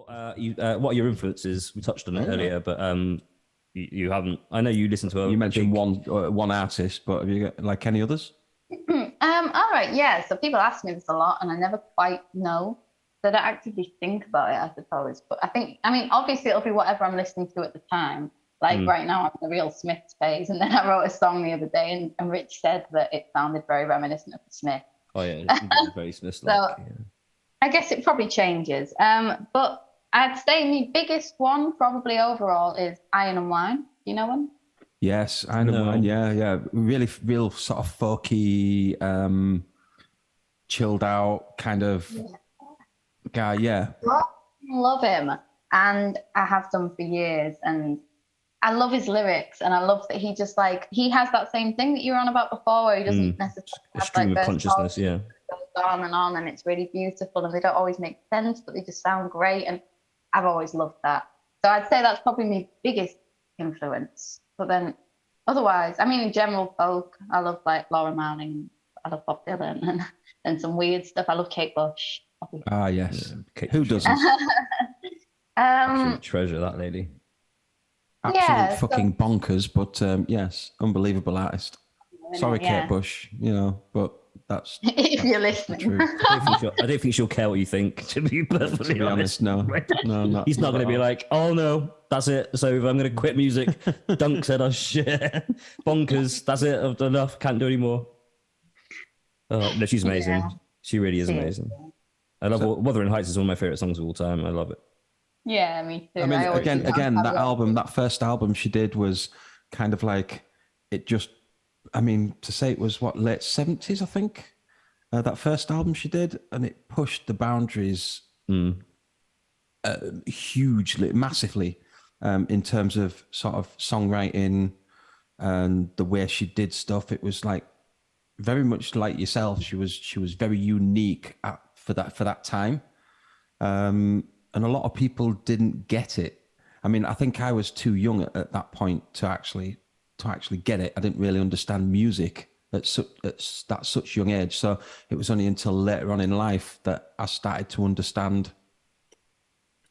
what are your influences? We touched on it earlier, but you haven't. I know you listen to. You mentioned one artist, but have you got like any others? All right, yeah. So people ask me this a lot, and I never quite know. So I don't actively think about it, I suppose. But I mean, obviously it'll be whatever I'm listening to at the time. Like right now, I'm in the real Smiths phase, and then I wrote a song the other day, and Rich said that it sounded very reminiscent of the Smiths. Oh yeah, it's very Smiths-like. So I guess it probably changes. But I'd say my biggest one, probably overall, is Iron and Wine. You know one? Yes, I know one. Yeah. Really, real sort of folky, chilled out kind of guy. Yeah. Love him, and I have done for years, and I love his lyrics, and I love that he just he has that same thing that you were on about before, where he doesn't necessarily have stream of consciousness, yeah. Goes on, and it's really beautiful, and they don't always make sense, but they just sound great, and I've always loved that. So I'd say that's probably my biggest influence. But then, otherwise, I mean, in general folk, I love like Laura Marling, I love Bob Dylan, and some weird stuff. I love Kate Bush. Ah, yes. Kate Who Bush. doesn't? Absolute treasure, that lady. Absolute fucking bonkers, but yes, unbelievable artist. Sorry, Kate Bush, but that's if you're listening. I don't think she'll care what you think, to be perfectly honest. No, he's not going to be like, oh no, that's it, it's over, I'm going to quit music. Dunk said, oh shit, bonkers, that's it, I've done enough, can't do anymore. Oh, no, she's amazing. Yeah. She really is amazing. I love Wuthering Heights is one of my favorite songs of all time. I love it. Yeah, me too. I mean, again, that first album she did was kind of like, it just, I mean, to say it was late 70s, I think, that first album she did, and it pushed the boundaries hugely, massively, in terms of sort of songwriting and the way she did stuff. It was like very much like yourself. She was very unique for that time. And a lot of people didn't get it. I mean, I think I was too young at that point to actually get it. I didn't really understand music at such young age. So it was only until later on in life that I started to understand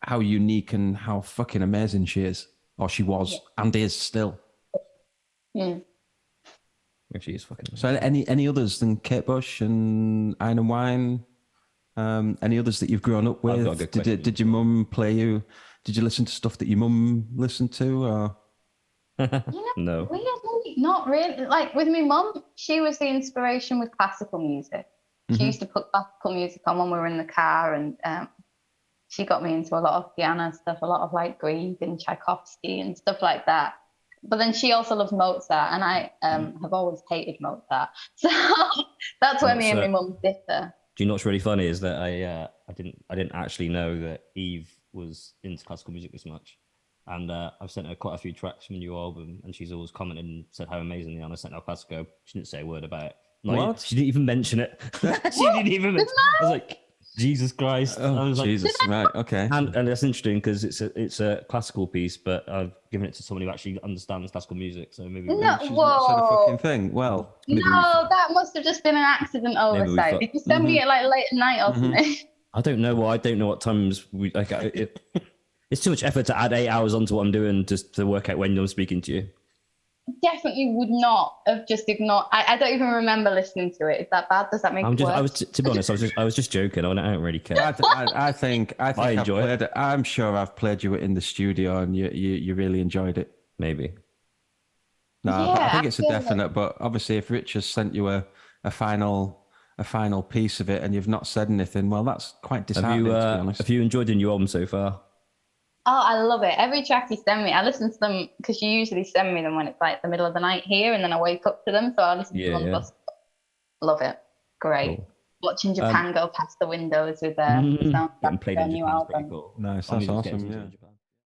how unique and how fucking amazing she is, or she was, and is still. Yeah. She is fucking amazing. So any others than Kate Bush and Iron and Wine? Any others that you've grown up with? Did your mum play you? Did you listen to stuff that your mum listened to? Or? No. Weirdly, not really. Like with my mum, she was the inspiration with classical music. She used to put classical music on when we were in the car, and she got me into a lot of piano stuff, a lot of like Grieg and Tchaikovsky and stuff like that. But then she also loves Mozart, and I have always hated Mozart. So that's where me and my mum differ. Do you know what's really funny is that I didn't actually know that Eve was into classical music this much, and I've sent her quite a few tracks from the new album, and she's always commented and said how amazing they are. And I sent her classical. She didn't say a word about it. What? She didn't even mention it. She didn't even. I was like, Jesus Christ! Oh, I was Jesus, right? Okay. And that's interesting because it's a classical piece, but I've given it to someone who actually understands classical music. So maybe she's not said a fucking thing. Well, no, that must have just been an accident oversight. Did you send me it like late at night or something? I don't know. I don't know what times we like. It's too much effort to add 8 hours onto what I'm doing just to work out when I'm speaking to you. Definitely would not have just ignored. I don't even remember listening to it. Is that bad? Does that make it worse? To be honest, I was just joking. I don't really care. I think I enjoy it. I'm sure I've played you in the studio and you really enjoyed it. Maybe. No, I think it's a definite. But obviously, if Rich has sent you a final piece of it and you've not said anything, well, that's quite disheartening. To be honest. Have you enjoyed the new album so far? Oh, I love it. Every track you send me, I listen to them because you usually send me them when it's like the middle of the night here, and then I wake up to them. So I listen to them on the bus. Love it. Great. Cool. Watching Japan go past the windows with the sound of their new album. Cool. Nice. That's awesome. Yeah.